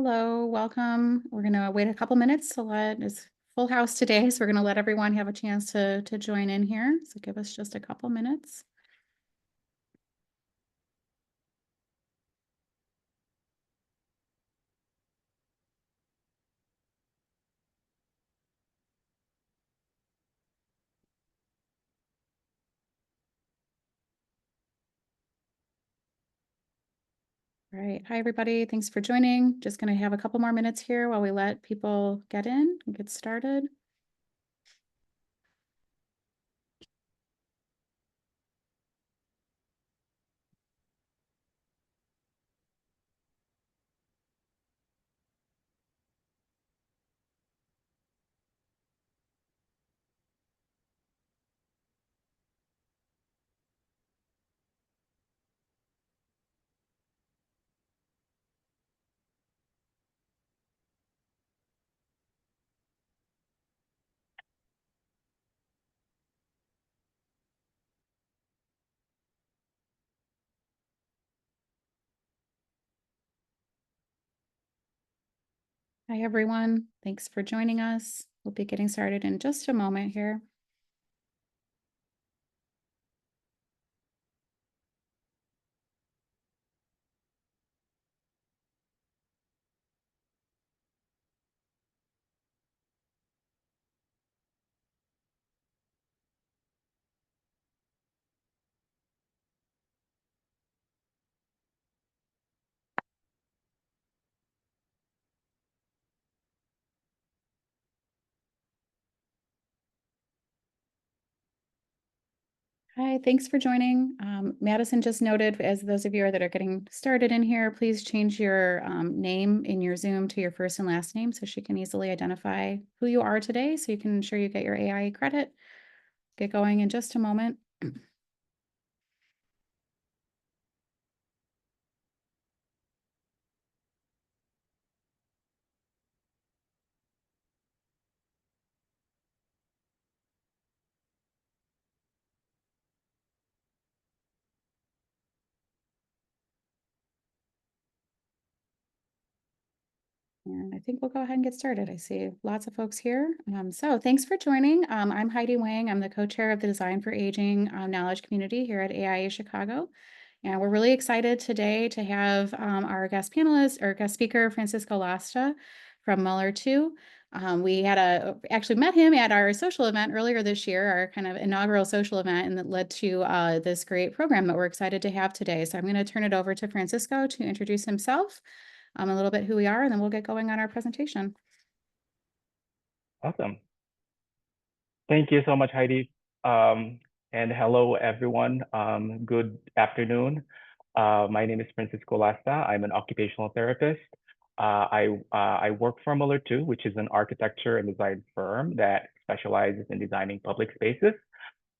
Hello, welcome. We're going to wait a couple minutes to it's full house today, so we're going to let everyone have a chance to join in here. So give us just a couple minutes. All right. Hi, everybody. Thanks for joining. Just going to have a couple more minutes here while we let people get in and get started. Hi, everyone. Thanks for joining us. We'll be getting started in just a moment here. Hi, thanks for joining. Madison just noted, as those of you that are getting started in here, please change your name in your Zoom to your first and last name so she can easily identify who you are today, so you can ensure you get your AI credit. Get going in just a moment. And I think we'll go ahead and get started. I see lots of folks here. So thanks for joining. I'm Heidi Wang. I'm the co-chair of the Design for Aging Knowledge Community here at AIA Chicago. And we're really excited today to have our guest panelist or guest speaker, Francisco Lasta from Muller 2. We had actually met him at our social event earlier this year, our kind of inaugural social event, and that led to this great program that we're excited to have today. So I'm going to turn it over to Francisco to introduce himself, a little bit who we are, and then we'll get going on our presentation. Awesome. Thank you so much, Heidi. And hello, everyone. Good afternoon. My name is Francisco Lasta. I'm an occupational therapist. I work for Muller 2, which is an architecture and design firm that specializes in designing public spaces.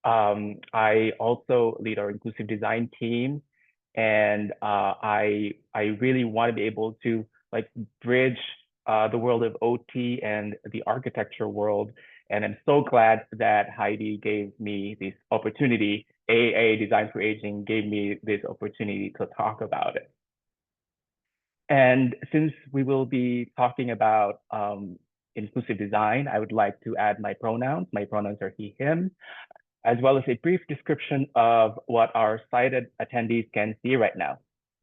I also lead our inclusive design team, and I really want to be able to bridge the world of OT and the architecture world. And I'm so glad that Heidi gave me this opportunity. AA Design for Aging gave me this opportunity to talk about it. And since we will be talking about inclusive design, I would like to add my pronouns. My pronouns are he, him, as well as a brief description of what our sighted attendees can see right now.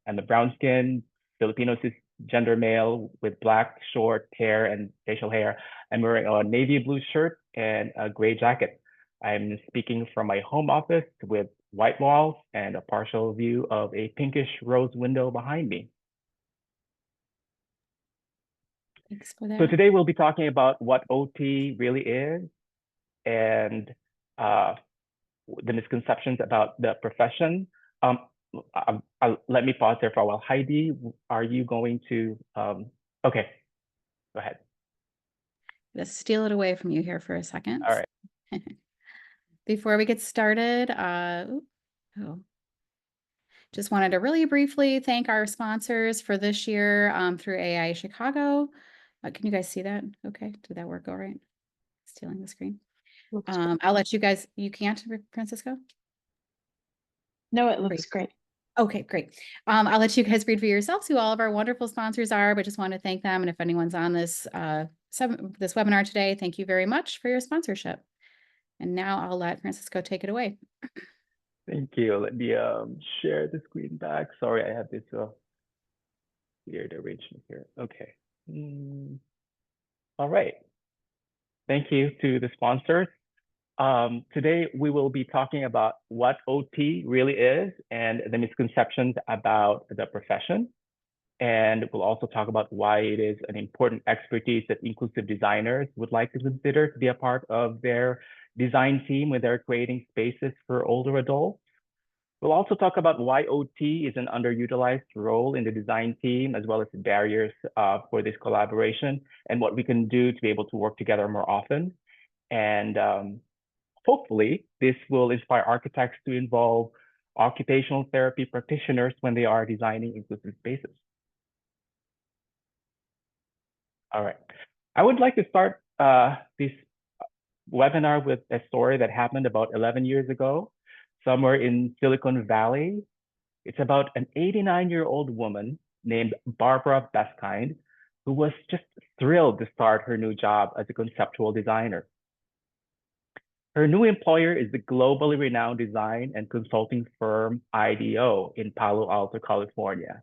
I'm a brown-skinned Filipino cisgender male with black short hair and facial hair. I'm wearing a navy blue shirt and a gray jacket. I'm speaking from my home office with white walls and a partial view of a pinkish rose window behind me. Thanks for that. So today we'll be talking about what OT really is and the misconceptions about the profession. Let me pause there for a while. Heidi, are you going to, okay, go ahead. Let's steal it away from you here for a second. All right. Before we get started, just wanted to really briefly thank our sponsors for this year through AI Chicago. Can you guys see that? Okay, did that work all right? Stealing the screen. I'll let you guys, you can't, Francisco? No, it looks great. Okay, great. I'll let you guys read for yourselves who all of our wonderful sponsors are, but just want to thank them. And if anyone's on this this webinar today, thank you very much for your sponsorship. And now I'll let Francisco take it away. Thank you. Let me share the screen back. Sorry, I have this weird arrangement here. Okay. All right. Thank you to the sponsors. Today, we will be talking about what OT really is and the misconceptions about the profession. And we'll also talk about why it is an important expertise that inclusive designers would like to consider to be a part of their design team when they're creating spaces for older adults. We'll also talk about why OT is an underutilized role in the design team, as well as the barriers for this collaboration and what we can do to be able to work together more often. And hopefully, this will inspire architects to involve occupational therapy practitioners when they are designing inclusive spaces. All right. I would like to start this webinar with a story that happened about 11 years ago, somewhere in Silicon Valley. It's about an 89-year-old woman named Barbara Beskind, who was just thrilled to start her new job as a conceptual designer. Her new employer is the globally renowned design and consulting firm IDEO in Palo Alto, California.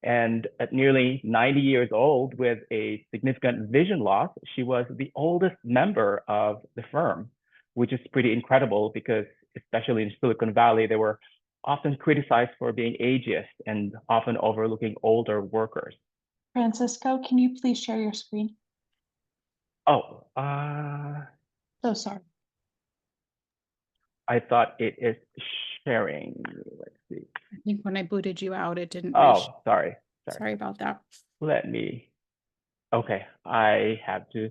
And at nearly 90 years old, with a significant vision loss, she was the oldest member of the firm, which is pretty incredible because, especially in Silicon Valley, they were often criticized for being ageist and often overlooking older workers. Francisco, can you please share your screen? Oh, So sorry. I thought it is sharing. Let's see. I think when I booted you out, it didn't. Oh, sorry. Sorry about that. Let me. Okay, I have to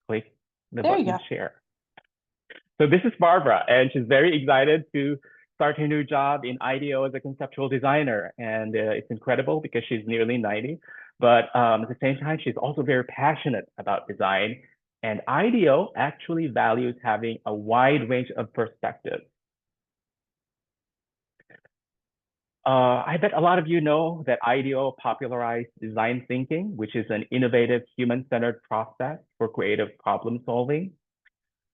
click the There you button go. share. So this is Barbara, and she's very excited to start her new job in IDEO as a conceptual designer. And it's incredible because she's nearly 90, but at the same time, she's also very passionate about design. And IDEO actually values having a wide range of perspectives. I bet a lot of you know that IDEO popularized design thinking, which is an innovative human-centered process for creative problem solving.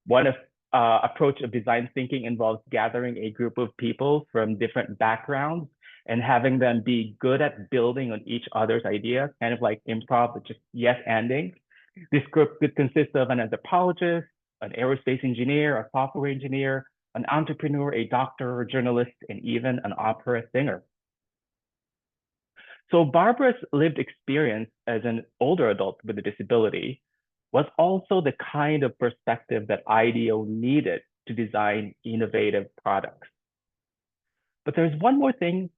One approach of design thinking involves gathering a group of people from different backgrounds and having them be good at building on each other's ideas, kind of like improv, but just yes-anding. This group could consist of an anthropologist, an aerospace engineer, a software engineer, an entrepreneur, a doctor, a journalist, and even an opera singer. So Barbara's lived experience as an older adult with a disability was also the kind of perspective that IDEO needed to design innovative products. But there's one more thing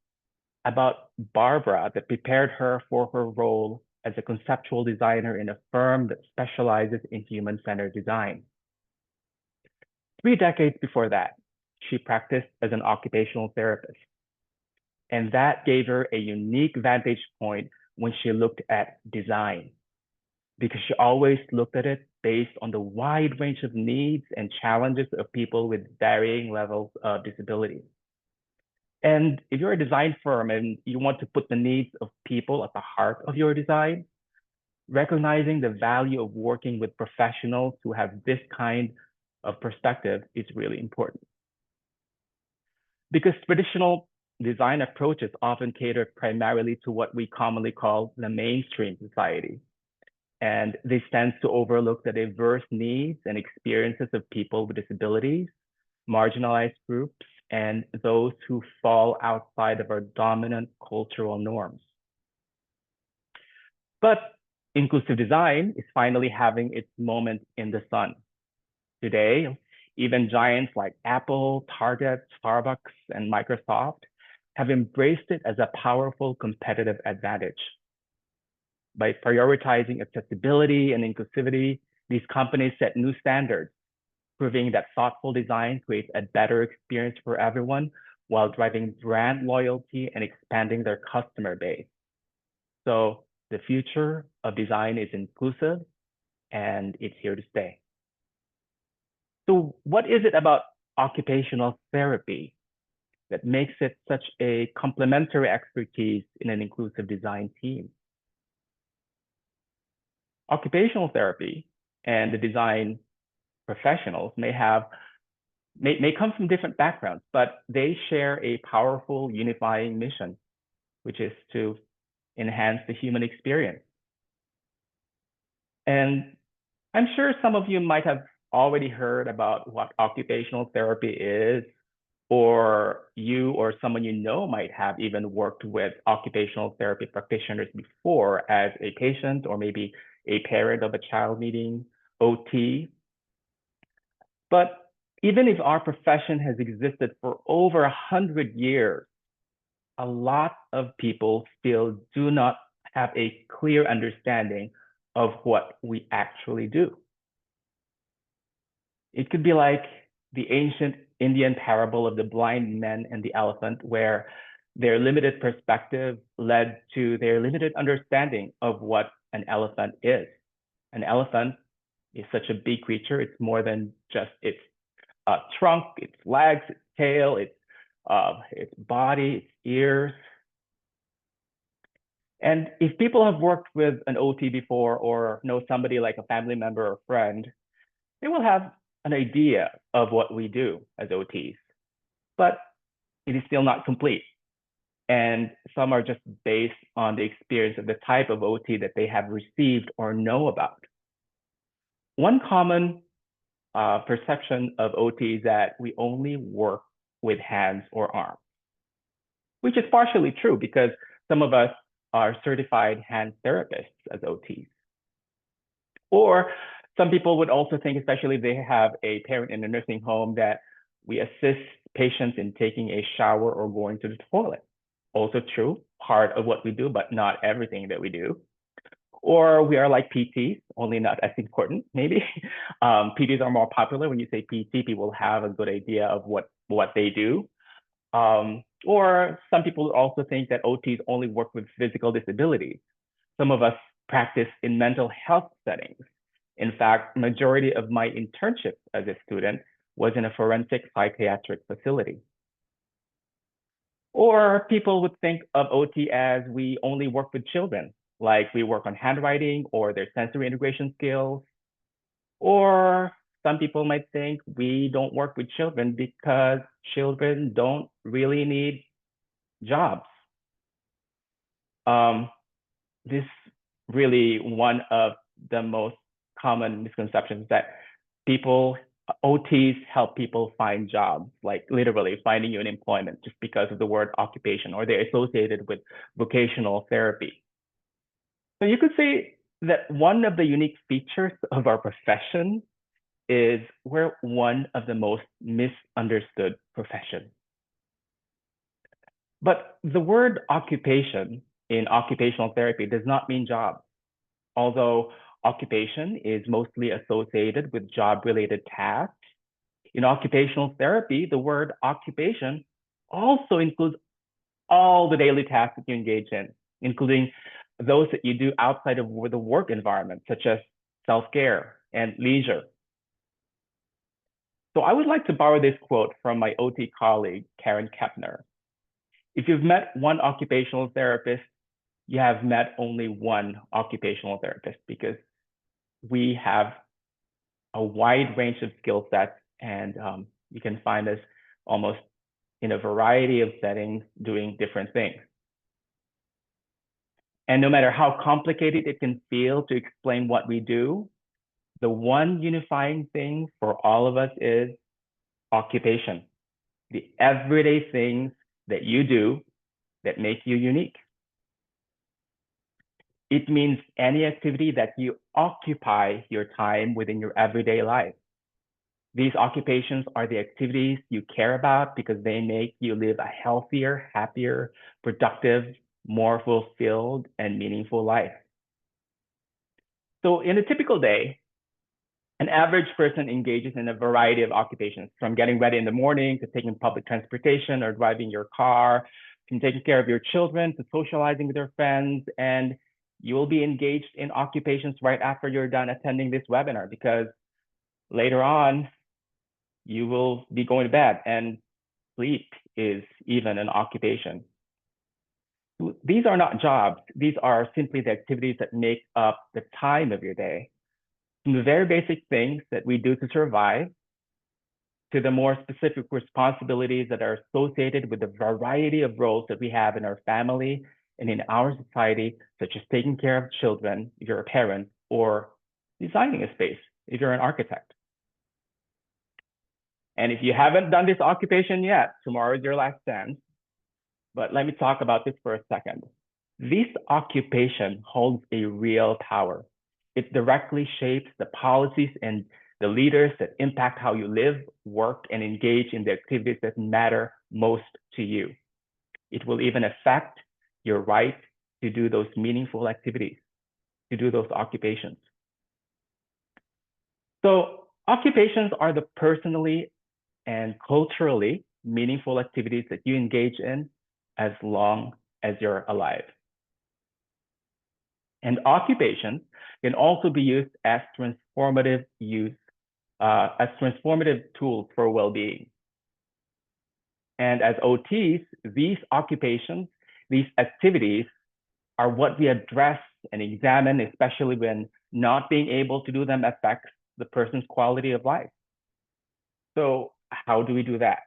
about Barbara that prepared her for her role as a conceptual designer in a firm that specializes in human-centered design. 3 decades before that, she practiced as an occupational therapist. And that gave her a unique vantage point when she looked at design, because she always looked at it based on the wide range of needs and challenges of people with varying levels of disability. And if you're a design firm and you want to put the needs of people at the heart of your design, recognizing the value of working with professionals who have this kind of perspective is really important. Because traditional design approaches often cater primarily to what we commonly call the mainstream society. And this tends to overlook the diverse needs and experiences of people with disabilities, marginalized groups, and those who fall outside of our dominant cultural norms. But inclusive design is finally having its moment in the sun. Today, even giants like Apple, Target, Starbucks, and Microsoft have embraced it as a powerful competitive advantage. By prioritizing accessibility and inclusivity, these companies set new standards, proving that thoughtful design creates a better experience for everyone while driving brand loyalty and expanding their customer base. So the future of design is inclusive and it's here to stay. So what is it about occupational therapy that makes it such a complementary expertise in an inclusive design team? Occupational therapy and the design professionals may come from different backgrounds, but they share a powerful unifying mission, which is to enhance the human experience. And I'm sure some of you might have already heard about what occupational therapy is, or you or someone you know might have even worked with occupational therapy practitioners before as a patient or maybe a parent of a child needing OT. But even if our profession has existed for over 100 years, a lot of people still do not have a clear understanding of what we actually do. It could be like the ancient Indian parable of the blind men and the elephant, where their limited perspective led to their limited understanding of what an elephant is. An elephant is such a big creature. It's more than just its trunk, its legs, its tail, its body, its ears. And if people have worked with an OT before or know somebody like a family member or friend, they will have an idea of what we do as OTs, but it is still not complete. And some are just based on the experience of the type of OT that they have received or know about. One common perception of OT is that we only work with hands or arms, which is partially true because some of us are certified hand therapists as OTs. Or some people would also think, especially if they have a parent in a nursing home, that we assist patients in taking a shower or going to the toilet. Also true, part of what we do, but not everything that we do. Or we are like PTs, only not as important, maybe. PTs are more popular. When you say PT, people have a good idea of what they do. Or some people also think that OTs only work with physical disabilities. Some of us practice in mental health settings. In fact, majority of my internship as a student was in a forensic psychiatric facility. Or people would think of OT as we only work with children, like we work on handwriting or their sensory integration skills. Or some people might think we don't work with children because children don't really need jobs. This really one of the most common misconceptions that OTs help people find jobs, like literally finding you an employment just because of the word occupation, or they're associated with vocational therapy. So you could say that one of the unique features of our profession is we're one of the most misunderstood professions. But the word occupation in occupational therapy does not mean job. Although occupation is mostly associated with job-related tasks, in occupational therapy, the word occupation also includes all the daily tasks that you engage in, including those that you do outside of the work environment, such as self-care and leisure. So I would like to borrow this quote from my OT colleague, Karen Kepner. If you've met one occupational therapist, you have met only one occupational therapist, because we have a wide range of skill sets, and you can find us almost in a variety of settings doing different things. And no matter how complicated it can feel to explain what we do, the one unifying thing for all of us is occupation, the everyday things that you do that make you unique. It means any activity that you occupy your time within your everyday life. These occupations are the activities you care about because they make you live a healthier, happier, productive, more fulfilled, and meaningful life. So in a typical day, an average person engages in a variety of occupations, from getting ready in the morning to taking public transportation or driving your car, from taking care of your children to socializing with your friends. And you will be engaged in occupations right after you're done attending this webinar, because later on, you will be going to bed and sleep is even an occupation. These are not jobs. These are simply the activities that make up the time of your day. From the very basic things that we do to survive, to the more specific responsibilities that are associated with the variety of roles that we have in our family and in our society, such as taking care of children if you're a parent, or designing a space if you're an architect. And if you haven't done this occupation yet, tomorrow is your last chance. But let me talk about this for a second. This occupation holds a real power. It directly shapes the policies and the leaders that impact how you live, work, and engage in the activities that matter most to you. It will even affect your right to do those meaningful activities, to do those occupations. So occupations are the personally and culturally meaningful activities that you engage in as long as you're alive. And occupations can also be used as transformative tools for well-being. And as OTs, these occupations, these activities are what we address and examine, especially when not being able to do them affects the person's quality of life. So how do we do that?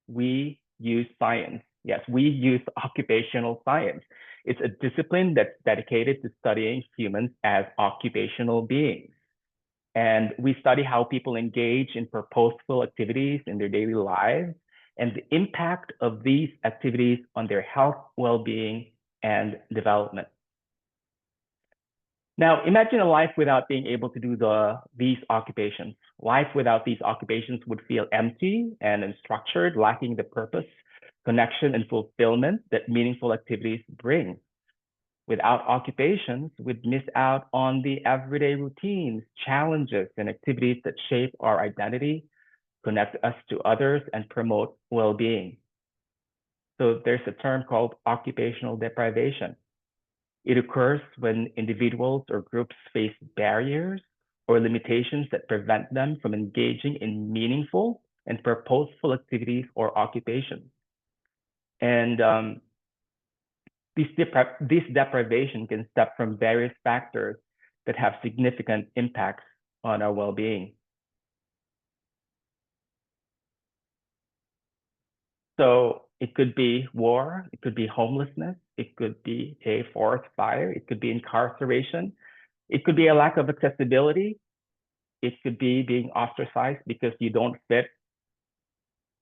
We use science. Yes, we use occupational science. It's a discipline that's dedicated to studying humans as occupational beings. And we study how people engage in purposeful activities in their daily lives and the impact of these activities on their health, well-being, and development. Now, imagine a life without being able to do these occupations. Life without these occupations would feel empty and unstructured, lacking the purpose, connection, and fulfillment that meaningful activities bring. Without occupations, we'd miss out on the everyday routines, challenges, and activities that shape our identity, connect us to others, and promote well-being. So there's a term called occupational deprivation. It occurs when individuals or groups face barriers or limitations that prevent them from engaging in meaningful and purposeful activities or occupations. And this deprivation can stem from various factors that have significant impacts on our well-being. So it could be war, it could be homelessness, it could be a forest fire, it could be incarceration, it could be a lack of accessibility, it could be being ostracized because you don't fit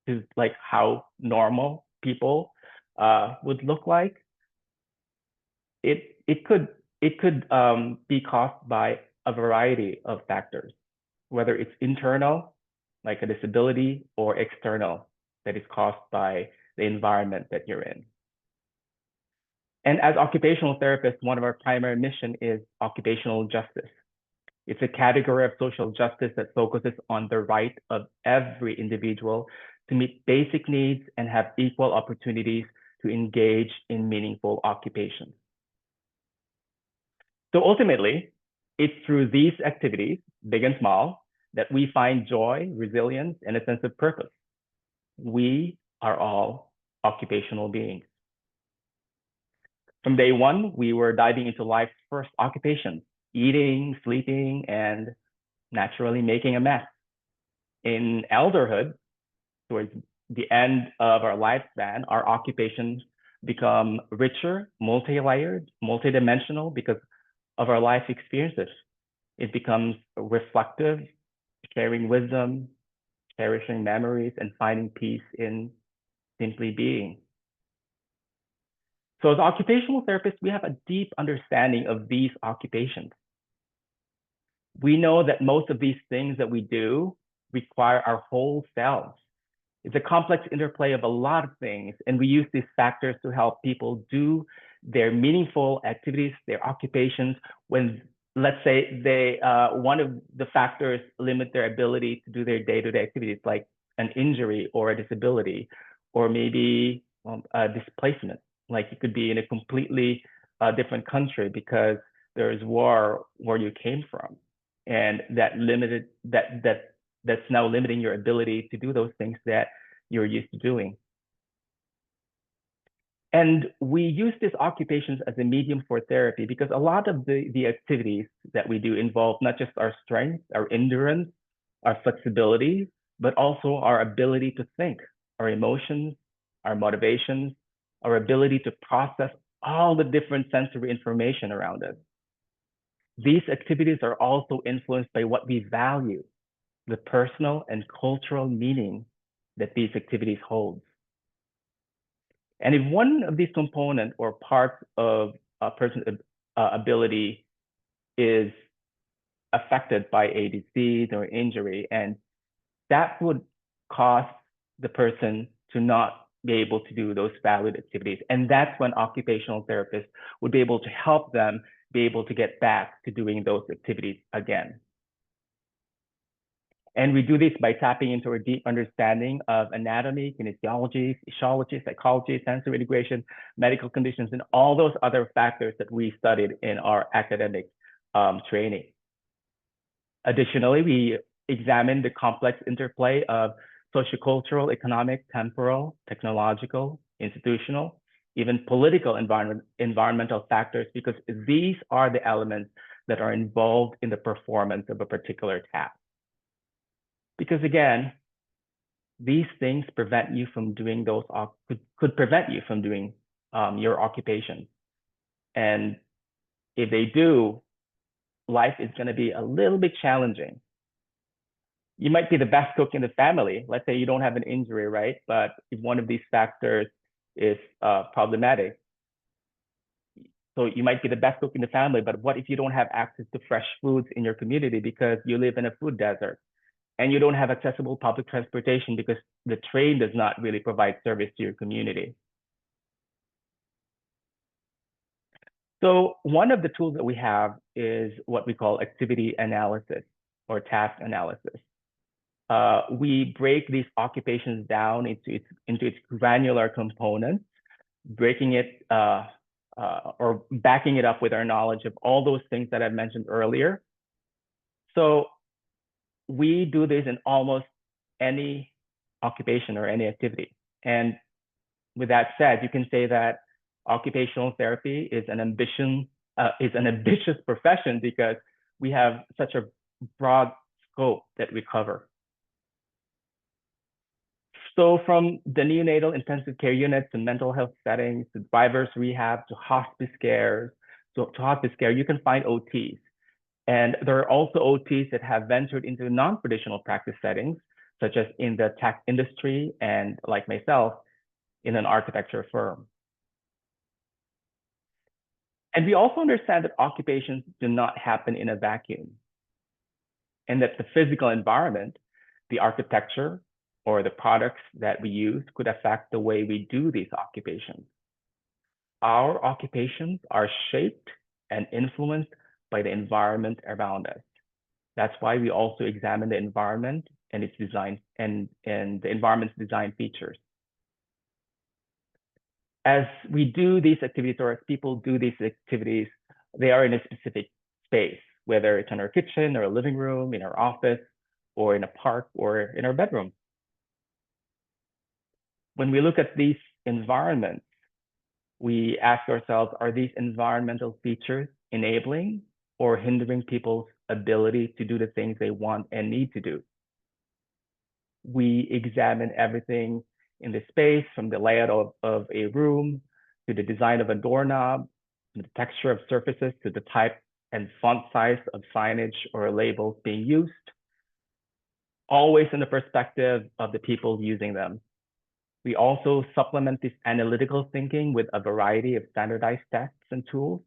to like how normal people would look like. It could be caused by a variety of factors, whether it's internal, like a disability, or external, that is caused by the environment that you're in. And as occupational therapists, one of our primary mission is occupational justice. It's a category of social justice that focuses on the right of every individual to meet basic needs and have equal opportunities to engage in meaningful occupations. So ultimately, it's through these activities, big and small, that we find joy, resilience, and a sense of purpose. We are all occupational beings. From day one, we were diving into life's first occupations, eating, sleeping, and naturally making a mess. In elderhood, towards the end of our lifespan, our occupations become richer, multi-layered, multidimensional because of our life experiences. It becomes reflective, sharing wisdom, cherishing memories, and finding peace in simply being. So as occupational therapists, we have a deep understanding of these occupations. We know that most of these things that we do require our whole selves. It's a complex interplay of a lot of things, and we use these factors to help people do their meaningful activities, their occupations, when, let's say, one of the factors limit their ability to do their day-to-day activities, like an injury or a disability, or maybe a displacement. Like it could be in a completely different country because there is war where you came from, and that's now limiting your ability to do those things that you're used to doing. And we use these occupations as a medium for therapy because a lot of the activities that we do involve not just our strength, our endurance, our flexibility, but also our ability to think, our emotions, our motivations, our ability to process all the different sensory information around us. These activities are also influenced by what we value, the personal and cultural meaning that these activities hold. And if one of these components or parts of a person's ability is affected by a disease or injury, and that would cause the person to not be able to do those valued activities. And that's when occupational therapists would be able to help them be able to get back to doing those activities again. And we do this by tapping into a deep understanding of anatomy, kinesiology, physiology, psychology, sensory integration, medical conditions, and all those other factors that we studied in our academic training. Additionally, we examine the complex interplay of sociocultural, economic, temporal, technological, institutional, even political environmental factors, because these are the elements that are involved in the performance of a particular task. Because again, these things prevent you from doing those, could prevent you from doing your occupation. And if they do, life is going to be a little bit challenging. You might be the best cook in the family. Let's say you don't have an injury, right? But if one of these factors is problematic, so you might be the best cook in the family, but what if you don't have access to fresh foods in your community because you live in a food desert? And you don't have accessible public transportation because the train does not really provide service to your community. So one of the tools that we have is what we call activity analysis or task analysis. We break these occupations down into its granular components, breaking it or backing it up with our knowledge of all those things that I've mentioned earlier. So we do this in almost any occupation or any activity. And with that said, you can say that occupational therapy is an ambitious profession because we have such a broad scope that we cover. So from the neonatal intensive care units to mental health settings, to drivers rehab, to hospice care, you can find OTs. And there are also OTs that have ventured into non-traditional practice settings, such as in the tech industry and, like myself, in an architecture firm. And we also understand that occupations do not happen in a vacuum, and that the physical environment, the architecture, or the products that we use could affect the way we do these occupations. Our occupations are shaped and influenced by the environment around us. That's why we also examine the environment and its design and the environment's design features. As we do these activities, or as people do these activities, they are in a specific space, whether it's in our kitchen or a living room, in our office, or in a park, or in our bedroom. When we look at these environments, we ask ourselves, are these environmental features enabling or hindering people's ability to do the things they want and need to do? We examine everything in the space, from the layout of a room, to the design of a doorknob, to the texture of surfaces, to the type and font size of signage or labels being used, always in the perspective of the people using them. We also supplement this analytical thinking with a variety of standardized tests and tools.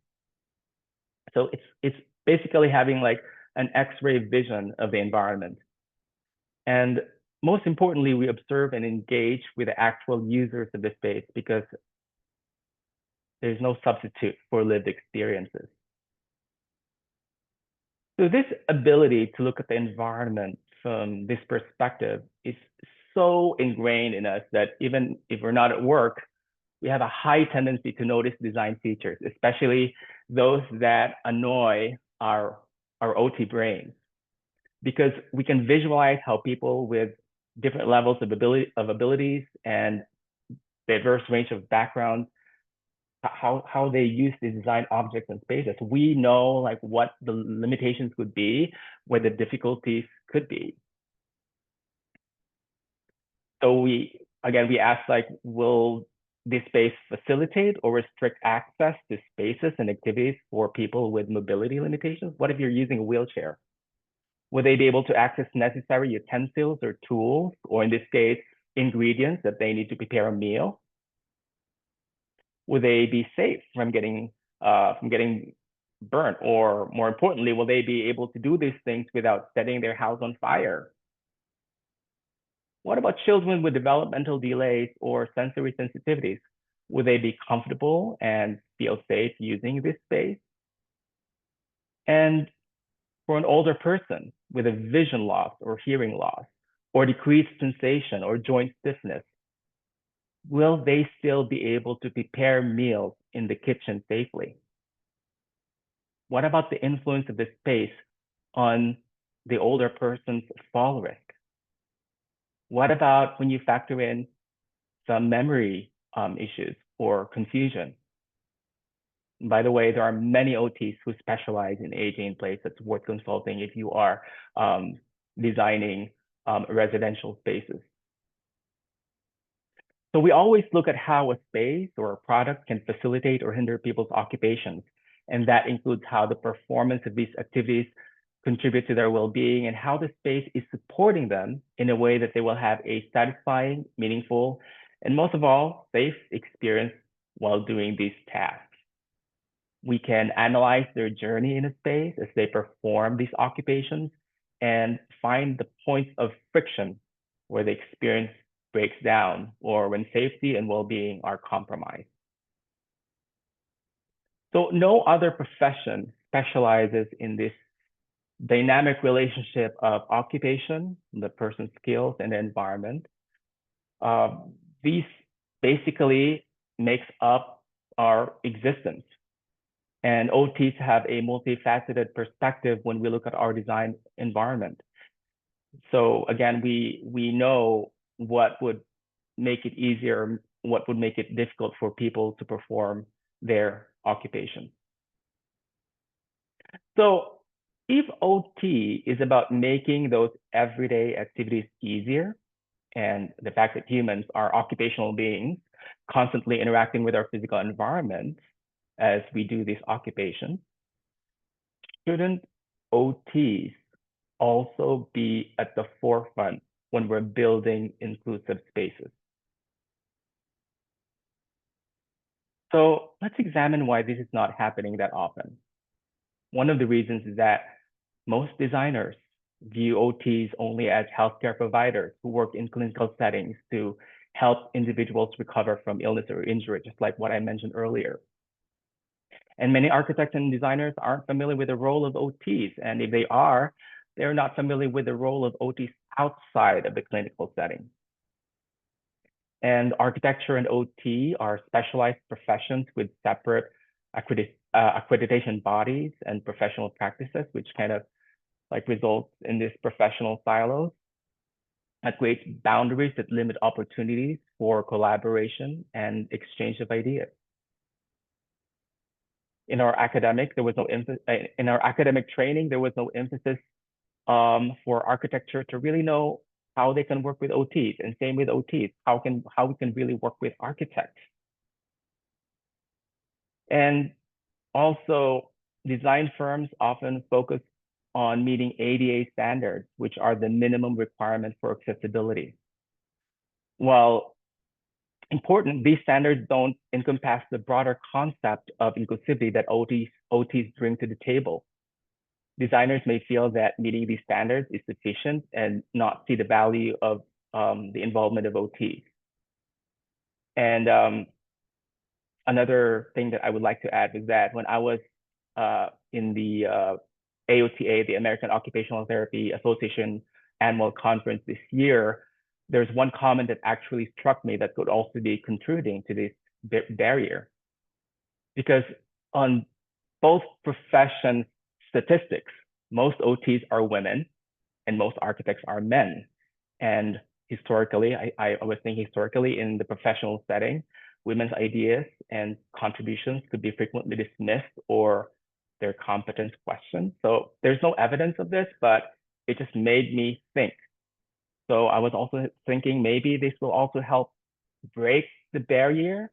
So it's basically having like an X-ray vision of the environment. And most importantly, we observe and engage with the actual users of the space, because there's no substitute for lived experiences. So this ability to look at the environment from this perspective is so ingrained in us that even if we're not at work, we have a high tendency to notice design features, especially those that annoy our OT brains, because we can visualize how people with different levels of abilities and diverse range of backgrounds, how they use to design objects and spaces. We know like what the limitations would be, where the difficulties could be. So we ask like, will this space facilitate or restrict access to spaces and activities for people with mobility limitations? What if you're using a wheelchair? Will they be able to access necessary utensils or tools, or in this case, ingredients that they need to prepare a meal? Will they be safe from getting burnt? Or more importantly, will they be able to do these things without setting their house on fire? What about children with developmental delays or sensory sensitivities? Will they be comfortable and feel safe using this space? And for an older person with a vision loss or hearing loss, or decreased sensation or joint stiffness, will they still be able to prepare meals in the kitchen safely? What about the influence of this space on the older person's fall risk? What about when you factor in some memory issues or confusion? By the way, there are many OTs who specialize in aging in place. That's worth consulting if you are designing residential spaces. So we always look at how a space or a product can facilitate or hinder people's occupations. And that includes how the performance of these activities contribute to their well-being and how the space is supporting them in a way that they will have a satisfying, meaningful, and most of all, safe experience while doing these tasks. We can analyze their journey in a space as they perform these occupations and find the points of friction where the experience breaks down or when safety and well-being are compromised. So no other profession specializes in this dynamic relationship of occupation, the person's skills, and the environment. These basically makes up our existence. And OTs have a multifaceted perspective when we look at our design environment. So again, we know what would make it easier, what would make it difficult for people to perform their occupation. So if OT is about making those everyday activities easier, and the fact that humans are occupational beings constantly interacting with our physical environment as we do this occupation, shouldn't OTs also be at the forefront when we're building inclusive spaces? So let's examine why this is not happening that often. One of the reasons is that most designers view OTs only as healthcare providers who work in clinical settings to help individuals recover from illness or injury, just like what I mentioned earlier. And many architects and designers aren't familiar with the role of OTs. And if they are, they're not familiar with the role of OTs outside of the clinical setting. And architecture and OT are specialized professions with separate accreditation bodies and professional practices, which kind of like results in this professional silos that create boundaries that limit opportunities for collaboration and exchange of ideas. In our academic training, there was no emphasis for architecture to really know how they can work with OTs, and same with OTs, how we can really work with architects. And also, design firms often focus on meeting ADA standards, which are the minimum requirement for accessibility. While important, these standards don't encompass the broader concept of inclusivity that OTs bring to the table. Designers may feel that meeting these standards is sufficient and not see the value of the involvement of OTs. And another thing that I would like to add is that when I was in the AOTA, the American Occupational Therapy Association annual conference this year, there's one comment that actually struck me that could also be contributing to this barrier. Because on both profession statistics, most OTs are women and most architects are men. And historically, I was thinking historically in the professional setting, women's ideas and contributions could be frequently dismissed or their competence questioned. So there's no evidence of this, but it just made me think. So I was also thinking maybe this will also help break the barrier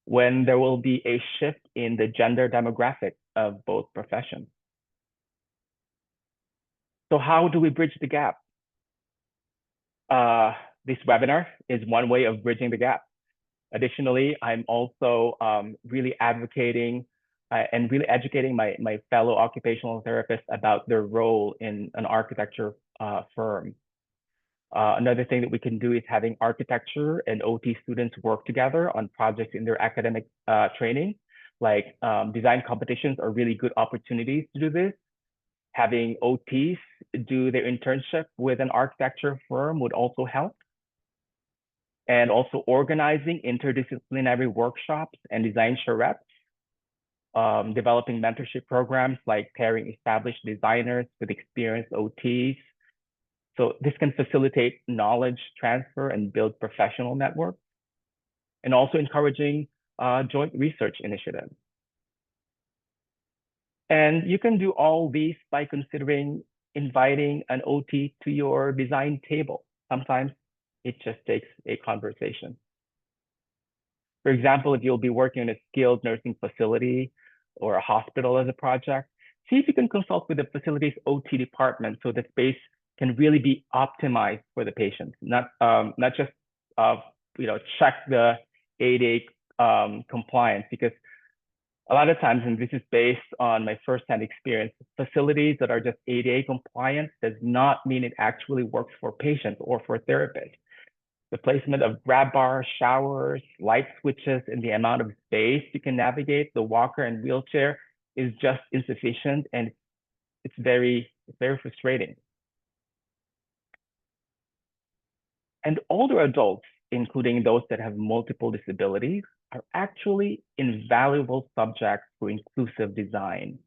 when there will be a shift in the gender demographic of both professions. So how do we bridge the gap? This webinar is one way of bridging the gap. Additionally, I'm also really advocating and really educating my fellow occupational therapists about their role in an architecture firm. Another thing that we can do is having architecture and OT students work together on projects in their academic training. Like design competitions are really good opportunities to do this. Having OTs do their internship with an architecture firm would also help. And also organizing interdisciplinary workshops and design charrettes, developing mentorship programs like pairing established designers with experienced OTs. So this can facilitate knowledge transfer and build professional networks, and also encouraging joint research initiatives. And you can do all these by considering inviting an OT to your design table. Sometimes it just takes a conversation. For example, if you'll be working in a skilled nursing facility or a hospital as a project, see if you can consult with the facility's OT department so the space can really be optimized for the patients, not just check the ADA compliance, because a lot of times, and this is based on my firsthand experience, facilities that are just ADA compliant does not mean it actually works for patients or for therapists. The placement of grab bars, showers, light switches, and the amount of space you can navigate the walker and wheelchair is just insufficient, and it's very frustrating. And older adults, including those that have multiple disabilities, are actually invaluable subjects for inclusive design,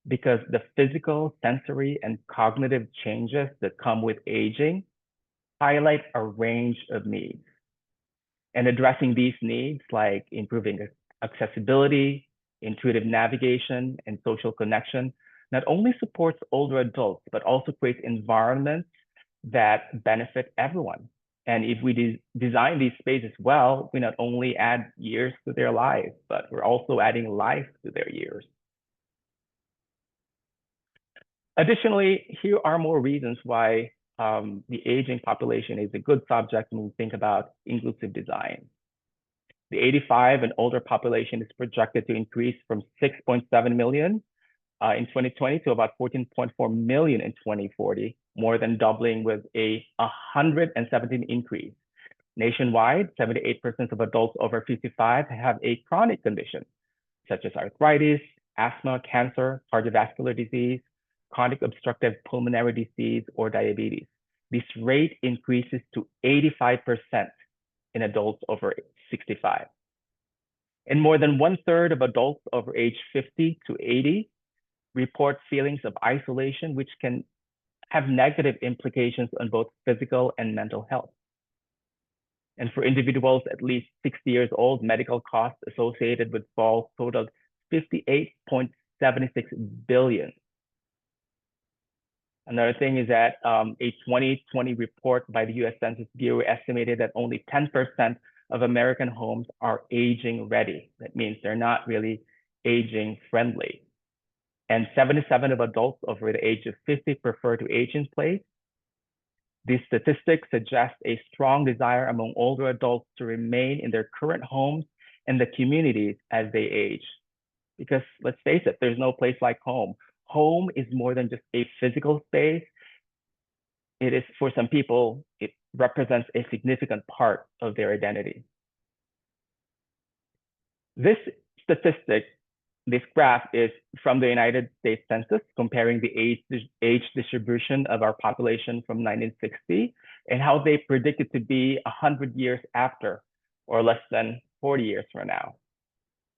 because the physical, sensory, and cognitive changes that come with aging highlight a range of needs. And addressing these needs, like improving accessibility, intuitive navigation, and social connection, not only supports older adults, but also creates environments that benefit everyone. And if we design these spaces well, we not only add years to their lives, but we're also adding life to their years. Additionally, here are more reasons why the aging population is a good subject when we think about inclusive design. The 85 and older population is projected to increase from 6.7 million in 2020 to about 14.4 million in 2040, more than doubling, with a 117 increase. Nationwide, 78% of adults over 55 have a chronic condition, such as arthritis, asthma, cancer, cardiovascular disease, chronic obstructive pulmonary disease, or diabetes. This rate increases to 85% in adults over 65. And more than 1/3 of adults over age 50 to 80 report feelings of isolation, which can have negative implications on both physical and mental health. And for individuals at least 60 years old, medical costs associated with falls totaled 58.76 billion. Another thing is that a 2020 report by the US Census Bureau estimated that only 10% of American homes are aging ready. That means they're not really aging friendly. And 77% of adults over the age of 50 prefer to age in place. These statistics suggest a strong desire among older adults to remain in their current homes and the communities as they age. Because let's face it, there's no place like home. Home is more than just a physical space. It is, for some people, it represents a significant part of their identity. This statistic, this graph, is from the United States Census, comparing the age distribution of our population from 1960 and how they predict it to be 100 years after, or less than 40 years from now.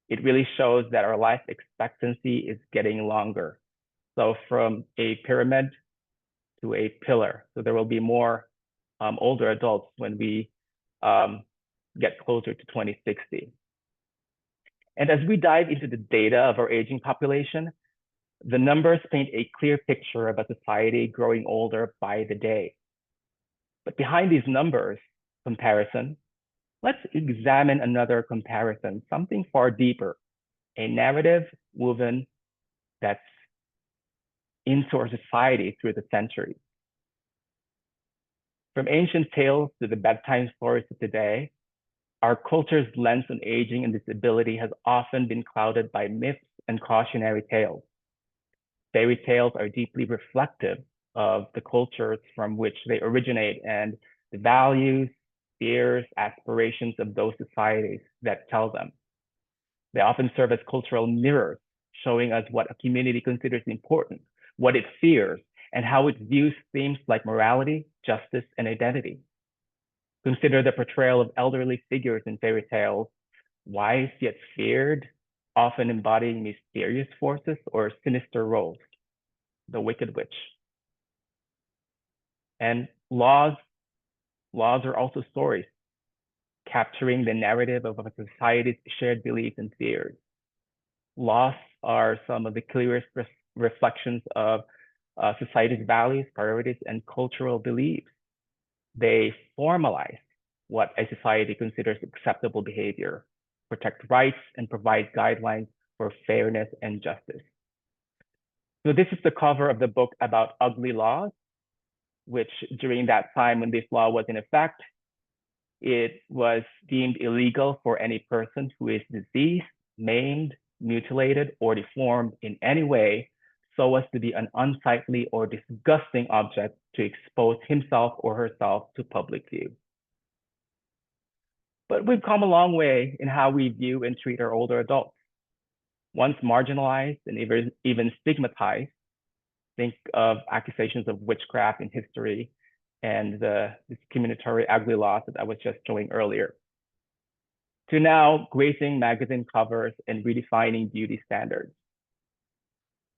It really shows that our life expectancy is getting longer. So from a pyramid to a pillar. So there will be more older adults when we get closer to 2060. And as we dive into the data of our aging population, the numbers paint a clear picture of a society growing older by the day. But behind these numbers comparison, let's examine another comparison, something far deeper, a narrative woven that's into our society through the centuries. From ancient tales to the bedtime stories of today, our culture's lens on aging and disability has often been clouded by myths and cautionary tales. Fairy tales are deeply reflective of the cultures from which they originate and the values, fears, aspirations of those societies that tell them. They often serve as cultural mirrors, showing us what a community considers important, what it fears, and how it views themes like morality, justice, and identity. Consider the portrayal of elderly figures in fairy tales, wise yet feared, often embodying mysterious forces or sinister roles, the Wicked Witch. And laws are also stories, capturing the narrative of a society's shared beliefs and fears. Laws are some of the clearest reflections of society's values, priorities, and cultural beliefs. They formalize what a society considers acceptable behavior, protect rights, and provide guidelines for fairness and justice. So this is the cover of the book about ugly laws, which during that time when this law was in effect, it was deemed illegal for any person who is diseased, maimed, mutilated, or deformed in any way so as to be an unsightly or disgusting object to expose himself or herself to public view. But we've come a long way in how we view and treat our older adults. Once marginalized and even stigmatized, think of accusations of witchcraft in history and the discriminatory ugly laws that I was just showing earlier, to now gracing magazine covers and redefining beauty standards.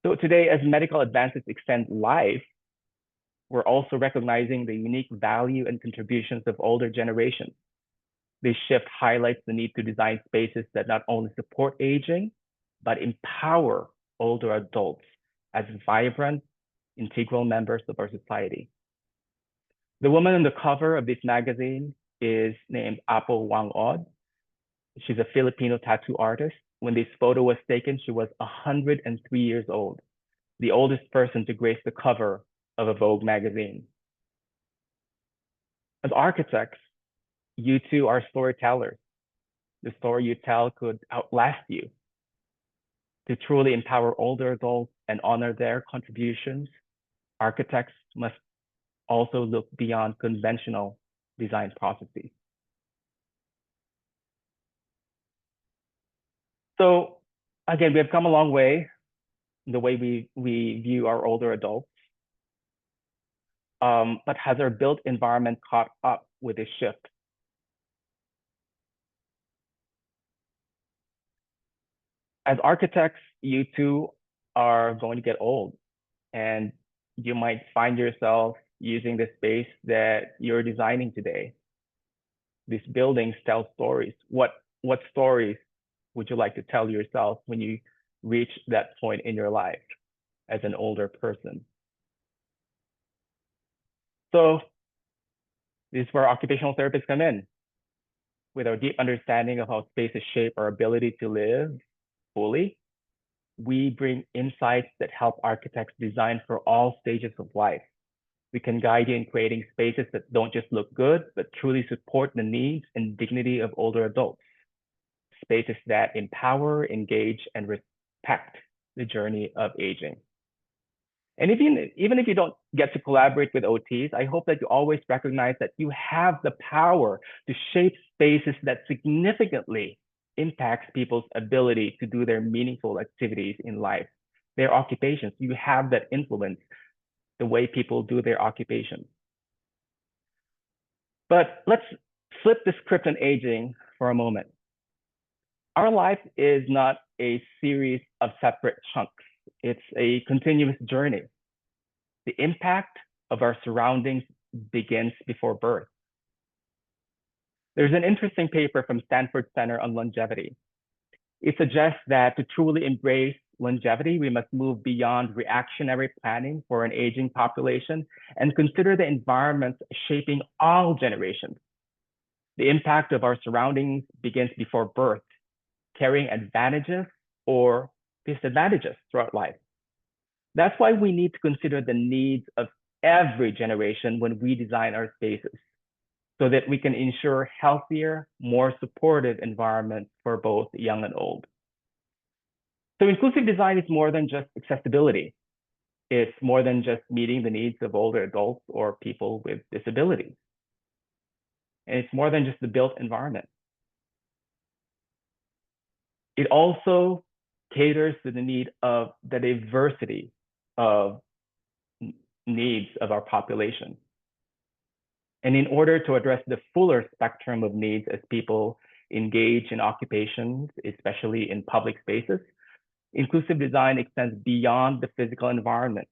So today, as medical advances extend life, we're also recognizing the unique value and contributions of older generations. This shift highlights the need to design spaces that not only support aging, but empower older adults as vibrant, integral members of our society. The woman on the cover of this magazine is named Apo Wang-od. She's a Filipino tattoo artist. When this photo was taken, she was 103 years old, the oldest person to grace the cover of a Vogue magazine. As architects, you too are storytellers. The story you tell could outlast you. To truly empower older adults and honor their contributions, architects must also look beyond conventional design processes. So again, we have come a long way in the way we view our older adults. But has our built environment caught up with this shift? As architects, you too are going to get old, and you might find yourself using the space that you're designing today. These buildings tell stories. What stories would you like to tell yourself when you reach that point in your life as an older person? So this is where occupational therapists come in. With our deep understanding of how spaces shape our ability to live fully, we bring insights that help architects design for all stages of life. We can guide you in creating spaces that don't just look good, but truly support the needs and dignity of older adults. Spaces that empower, engage, and respect the journey of aging. And even if you don't get to collaborate with OTs, I hope that you always recognize that you have the power to shape spaces that significantly impacts people's ability to do their meaningful activities in life, their occupations. You have that influence, the way people do their occupations. But let's flip the script on aging for a moment. Our life is not a series of separate chunks. It's a continuous journey. The impact of our surroundings begins before birth. There's an interesting paper from Stanford Center on longevity. It suggests that to truly embrace longevity, we must move beyond reactionary planning for an aging population and consider the environments shaping all generations. The impact of our surroundings begins before birth, carrying advantages or disadvantages throughout life. That's why we need to consider the needs of every generation when we design our spaces, so that we can ensure healthier, more supportive environments for both young and old. So inclusive design is more than just accessibility. It's more than just meeting the needs of older adults or people with disabilities. And it's more than just the built environment. It also caters to the need of the diversity of needs of our population. And in order to address the fuller spectrum of needs as people engage in occupations, especially in public spaces, inclusive design extends beyond the physical environment.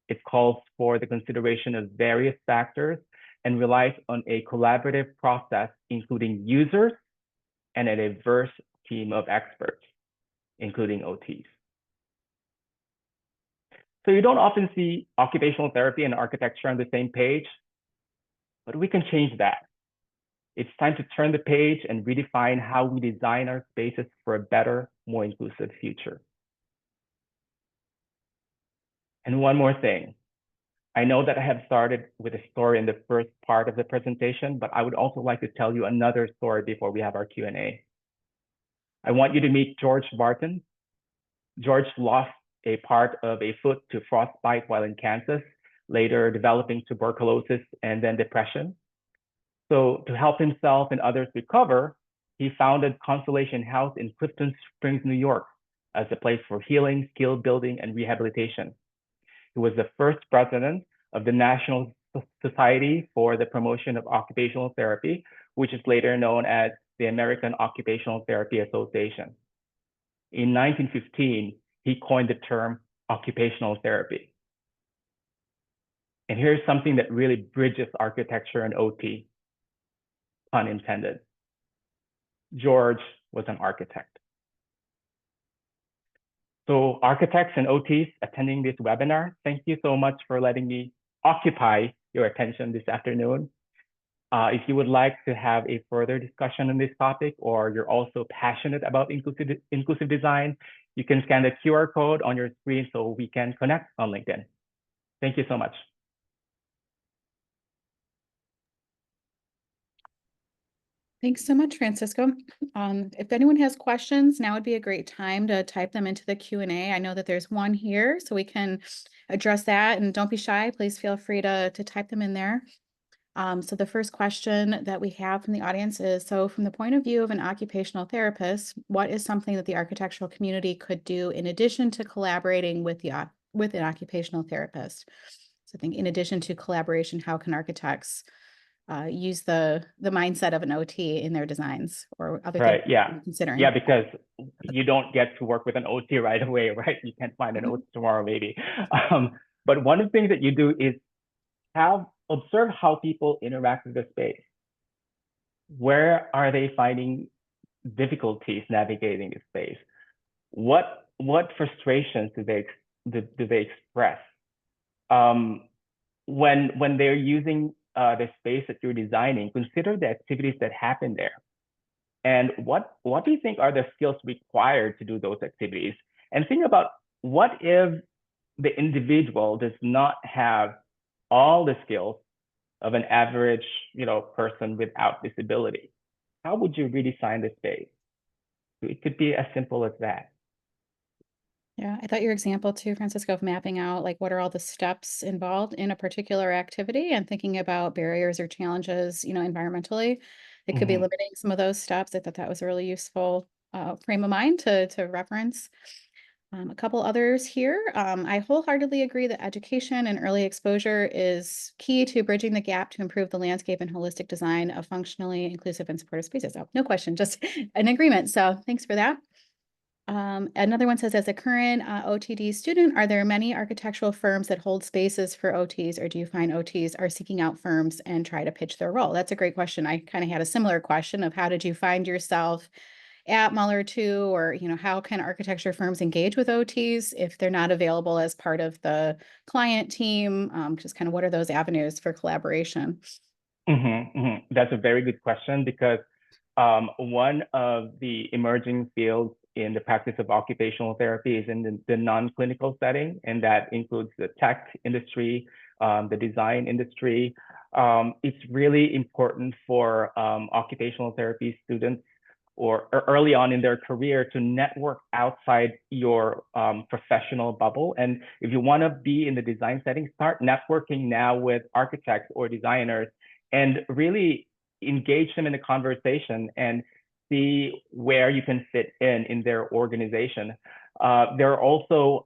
It calls for the consideration of various factors and relies on a collaborative process, including users and a diverse team of experts, including OTs. So you don't often see occupational therapy and architecture on the same page, but we can change that. It's time to turn the page and redefine how we design our spaces for a better, more inclusive future. And one more thing. I know that I have started with a story in the first part of the presentation, but I would also like to tell you another story before we have our Q&A. I want you to meet George Barton. George lost a part of a foot to frostbite while in Kansas, later developing tuberculosis and then depression. So to help himself and others recover, he founded Consolation House in Clifton Springs, New York, as a place for healing, skill building, and rehabilitation. He was the first president of the National Society for the Promotion of Occupational Therapy, which is later known as the American Occupational Therapy Association. In 1915, he coined the term occupational therapy. And here's something that really bridges architecture and OT, pun intended. George was an architect. So architects and OTs attending this webinar, thank you so much for letting me occupy your attention this afternoon. If you would like to have a further discussion on this topic, or you're also passionate about inclusive design, you can scan the QR code on your screen so we can connect on LinkedIn. Thank you so much. Thanks so much, Francisco. If anyone has questions, now would be a great time to type them into the Q&A. I know that there's one here, so we can address that. And don't be shy. Please feel free to type them in there. So the first question that we have from the audience is, so from the point of view of an occupational therapist, what is something that the architectural community could do in addition to collaborating with an occupational therapist? So I think in addition to collaboration, how can architects use the mindset of an OT in their designs or other things yeah. considering? Yeah, because you don't get to work with an OT right away, right? You can't find an OT tomorrow, maybe. But one of the things that you do is observe how people interact with the space. Where are they finding difficulties navigating the space? What frustrations do they express? When they're using the space that you're designing, consider the activities that happen there. And what do you think are the skills required to do those activities? And think about, what if the individual does not have all the skills of an average, person without disability? How would you redesign the space? It could be as simple as that. Yeah, I thought your example too, Francisco, of mapping out like what are all the steps involved in a particular activity and thinking about barriers or challenges, environmentally, it could be limiting some of those steps. I thought that was a really useful frame of mind to reference. A couple others here. I wholeheartedly agree that education and early exposure is key to bridging the gap to improve the landscape and holistic design of functionally inclusive and supportive spaces. Oh, no question, just an agreement. So thanks for that. Another one says, as a current OTD student, are there many architectural firms that hold spaces for OTs, or do you find OTs are seeking out firms and try to pitch their role? That's a great question. I kind of had a similar question of how did you find yourself at Muller too, or how can architecture firms engage with OTs if they're not available as part of the client team? Just kind of what are those avenues for collaboration? That's a very good question because one of the emerging fields in the practice of occupational therapy is in the non-clinical setting, and that includes the tech industry, the design industry. It's really important for occupational therapy students or early on in their career to network outside your professional bubble. And if you want to be in the design setting, start networking now with architects or designers and really engage them in a conversation and see where you can fit in their organization. There are also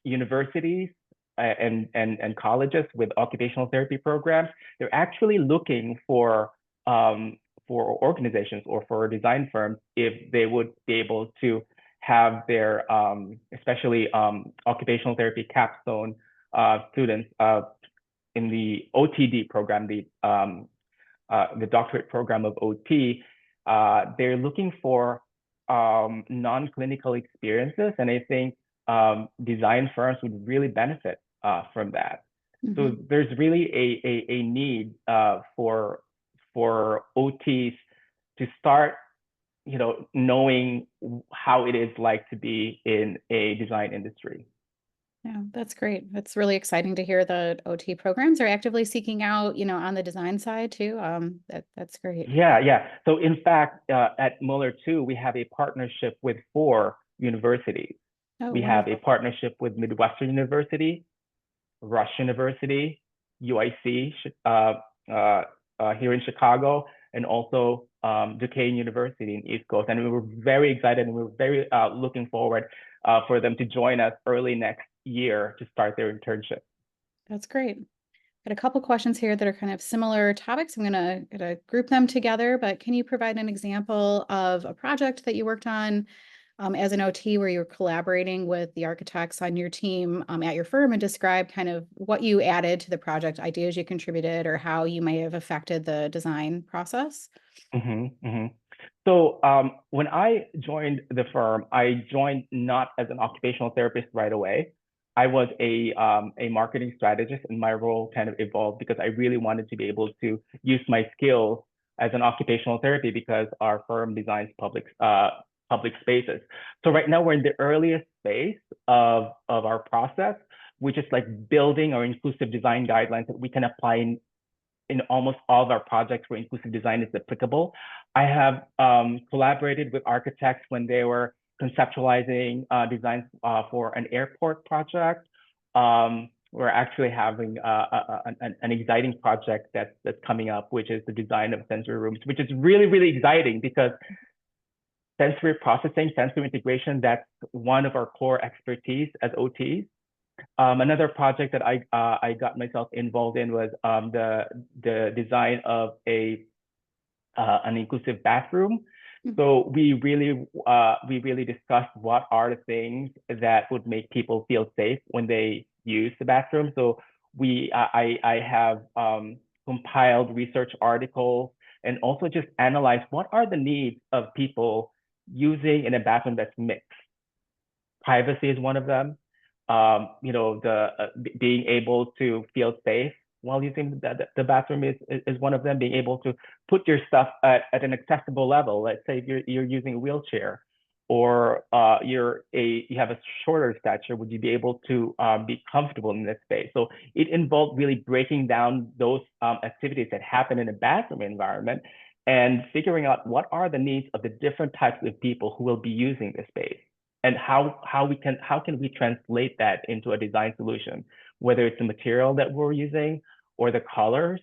universities and colleges with occupational therapy programs. They're actually looking for organizations or for design firms if they would be able to have their especially occupational therapy capstone students in the OTD program, the doctorate program of OT. They're looking for non-clinical experiences, and I think design firms would really benefit from that. So there's really a need for OTs to start, knowing how it is like to be in a design industry. Yeah, that's great. That's really exciting to hear the OT programs are actively seeking out, on the design side too. That's great. Yeah. So in fact, at Muller too, we have a partnership with 4 universities. Oh, We have a partnership with Midwestern University, Rush University, UIC here in Chicago, and also Duquesne University in East Coast. And we were very excited and we were very looking forward for them to join us early next year to start their internship. That's great. Got a couple questions here that are kind of similar topics. I'm gonna group them together, but can you provide an example of a project that you worked on as an OT where you were collaborating with the architects on your team at your firm, and describe kind of what you added to the project, ideas you contributed, or how you may have affected the design process? So when I joined the firm, I joined not as an occupational therapist right away. I was a marketing strategist, and my role kind of evolved because I really wanted to be able to use my skills as an occupational therapy because our firm designs public spaces. So right now we're in the earliest phase of our process, which is like building our inclusive design guidelines that we can apply in almost all of our projects where inclusive design is applicable. I have collaborated with architects when they were conceptualizing designs for an airport project. We're actually having an exciting project that's coming up, which is the design of sensory rooms, which is really, really exciting because sensory processing, sensory integration, that's one of our core expertise as OTs. Another project that I got myself involved in was the design of an inclusive bathroom. So we really discussed what are the things that would make people feel safe when they use the bathroom. So I have compiled research articles and also just analyzed what are the needs of people using in a bathroom that's mixed. Privacy is one of them. Being able to feel safe while using the bathroom is one of them. Being able to put your stuff at an accessible level. Let's say if you're using a wheelchair, or you have a shorter stature, would you be able to be comfortable in this space? So it involved really breaking down those activities that happen in a bathroom environment and figuring out what are the needs of the different types of people who will be using the space, and how can we translate that into a design solution, whether it's the material that we're using or the colors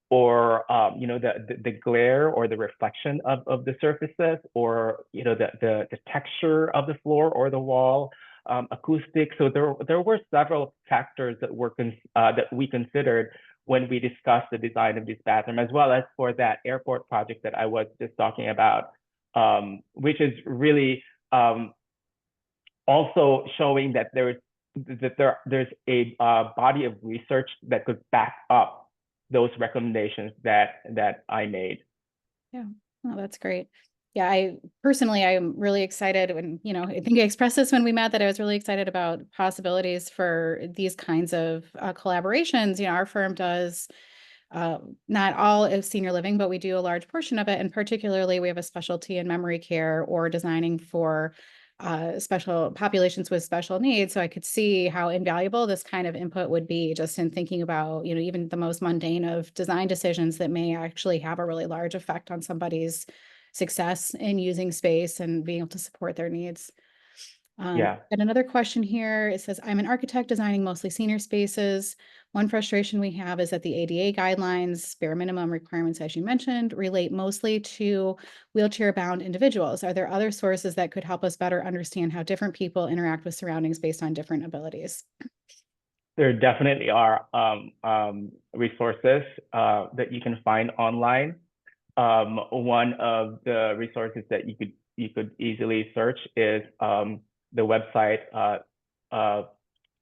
or the glare or the reflection of the surfaces, or the texture of the floor or the wall, acoustic. So there were several factors that we considered when we discussed the design of this bathroom, as well as for that airport project that I was just talking about, which is really also showing that there's a body of research that could back up those recommendations that I made. Yeah, oh, that's great. Yeah, I'm really excited when, I think I expressed this when we met that I was really excited about possibilities for these kinds of collaborations. Our firm does not all of senior living, but we do a large portion of it. And particularly, we have a specialty in memory care or designing for special populations with special needs. So I could see how invaluable this kind of input would be just in thinking about, even the most mundane of design decisions that may actually have a really large effect on somebody's success in using space and being able to support their needs. Yeah. And another question here, it says, I'm an architect designing mostly senior spaces. One frustration we have is that the ADA guidelines, bare minimum requirements, as you mentioned, relate mostly to wheelchair-bound individuals. Are there other sources that could help us better understand how different people interact with surroundings based on different abilities? There definitely are resources that you can find online. One of the resources that you could easily search is the website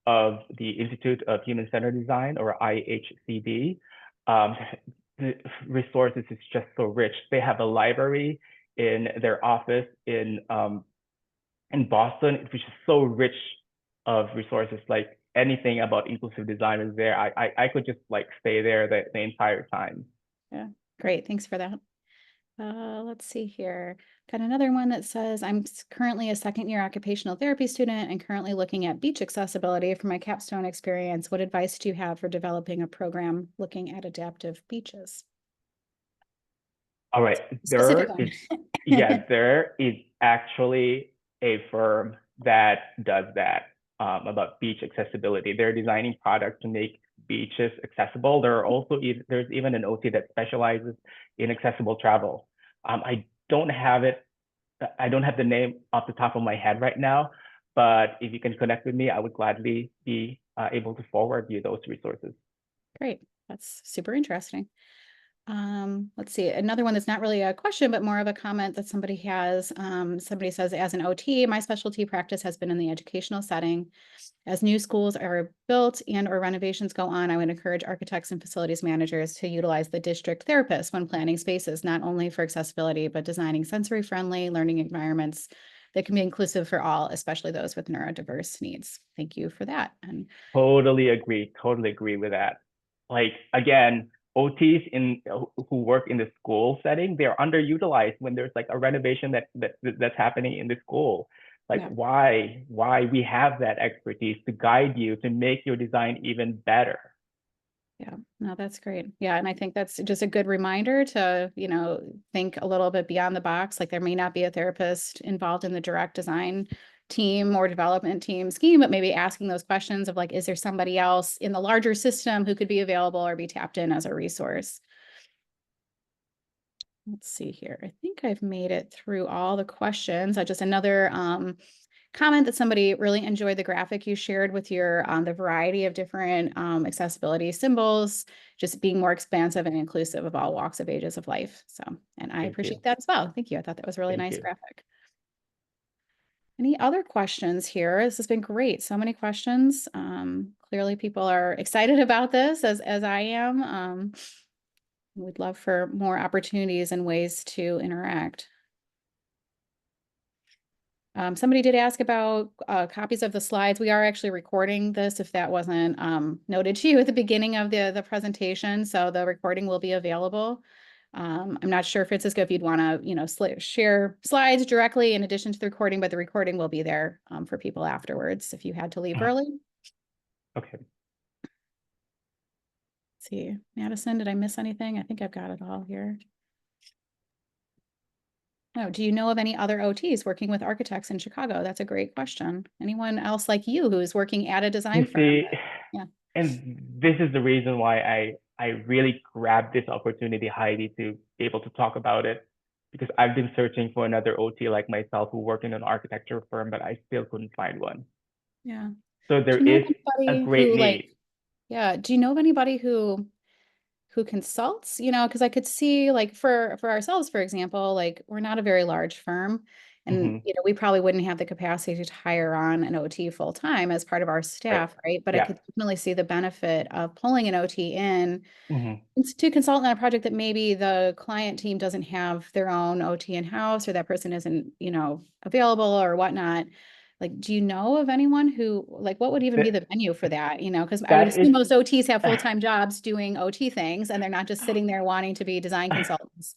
of the Institute of Human-Centered Design, or IHCD. The resources is just so rich. They have a library in their office in Boston, which is so rich of resources. Like anything about inclusive design is there. I could just like stay there the entire time. Yeah, great. Thanks for that. Let's see here. Got another one that says, I'm currently a second-year occupational therapy student and currently looking at beach accessibility for my capstone experience. What advice do you have for developing a program looking at adaptive beaches? All right, Specific one. there is actually a firm that does that about beach accessibility. They're designing products to make beaches accessible. There's even an OT that specializes in accessible travel. I don't have the name off the top of my head right now, but if you can connect with me, I would gladly be able to forward you those resources. Great. That's super interesting. Let's see, another one that's not really a question, but more of a comment that somebody has. Somebody says, as an OT, my specialty practice has been in the educational setting. As new schools are built and or renovations go on, I would encourage architects and facilities managers to utilize the district therapist when planning spaces, not only for accessibility, but designing sensory-friendly learning environments that can be inclusive for all, especially those with neurodiverse needs. Thank you for that. And Totally agree with that. Like again, OTs who work in the school setting, they're underutilized when there's like a renovation that's happening in the school. Like yeah. why we have that expertise to guide you to make your design even better. Yeah, no, that's great. Yeah, and I think that's just a good reminder to, think a little bit beyond the box. Like there may not be a therapist involved in the direct design team or development team scheme, but maybe asking those questions of like, is there somebody else in the larger system who could be available or be tapped in as a resource? Let's see here. I think I've made it through all the questions. Just another comment that somebody really enjoyed the graphic you shared with your the variety of different accessibility symbols, just being more expansive and inclusive of all walks of ages of life. So, and I appreciate that as well. Thank you. I thought that was a really nice graphic. Any other questions here? This has been great. So many questions. Clearly people are excited about this as I am. We'd love for more opportunities and ways to interact. Somebody did ask about copies of the slides. We are actually recording this if that wasn't noted to you at the beginning of the presentation. So the recording will be available. I'm not sure, Francisco, if you'd want to, share slides directly in addition to the recording, but the recording will be there for people afterwards if you had to leave early. Okay. Let's see, Madison, did I miss anything? I think I've got it all here. Oh, do you know of any other OTs working with architects in Chicago? That's a great question. Anyone else like you who's working at a design firm? Yeah. And this is the reason why I really grabbed this opportunity, Heidi, to be able to talk about it, because I've been searching for another OT like myself who work in an architecture firm, but I still couldn't find one. Yeah. So there is a great need. Yeah. Do you know of anybody who consults, because I could see like for ourselves, for example, like we're not a very large firm And, Mhm. we probably wouldn't have the capacity to hire on an OT full time as part of our Right. staff, right? But I Yeah. could definitely see the benefit of pulling an OT in Mhm. to consult on a project that maybe the client team doesn't have their own OT in-house, or that person isn't, available or whatnot. Like, do you know of anyone who, like, what would even be That the venue for that? Because I would that is assume most OTs have full-time jobs doing OT things, and they're not just sitting there wanting to be design consultants.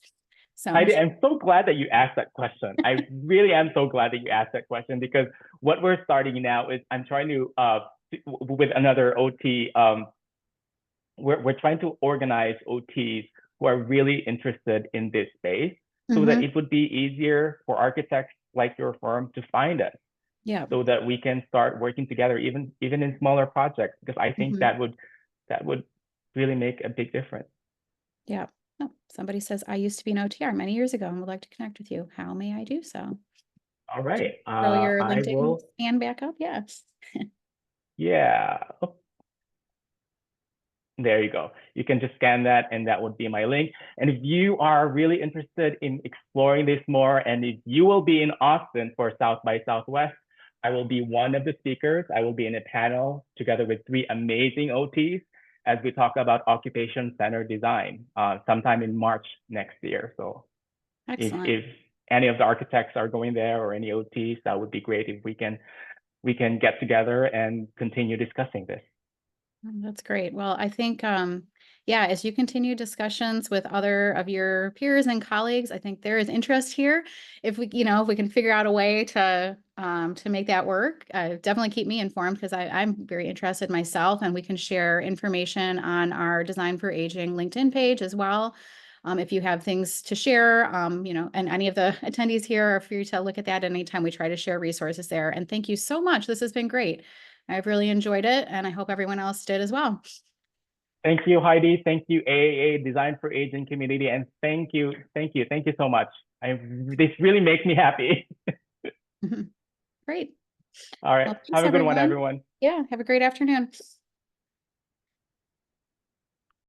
So, Heidi, I'm so glad that you asked that question. I really am so glad that you asked that question, because what we're starting now is I'm trying to with another OT, we're trying to organize OTs who are really interested in this space, so that mhm, it would be easier for architects like your firm to find us, yeah. so that we can start working together, even in smaller projects, because I think Mhm. that would really make a big difference. Yeah. Oh, somebody says, I used to be an OTR many years ago and would like to connect with you. How may I do so? All Do you right. throw your I LinkedIn will. scan back up? Yes. Yeah. Oh, there you go. You can just scan that, and that would be my link. And if you are really interested in exploring this more, and if you will be in Austin for South by Southwest, I will be one of the speakers. I will be in a panel together with three amazing OTs as we talk about occupation-centered design sometime in March next year. So Excellent. if any of the architects are going there, or any OTs, that would be great if we can get together and continue discussing this. That's great. Well, I think, yeah, as you continue discussions with other of your peers and colleagues, I think there is interest here. If we can figure out a way to make that work, definitely keep me informed, because I'm very interested myself, and we can share information on our Design for Aging LinkedIn page as well. If you have things to share, and any of the attendees here are free to look at that anytime. We try to share resources there. And thank you so much. This has been great. I've really enjoyed it, and I hope everyone else did as well. Thank you, Heidi. Thank you, AAA Design for Aging community, and thank you so much. This really makes me happy. Great. All right, Well, thanks, have a good one, everyone. everyone. Yeah, have a great afternoon.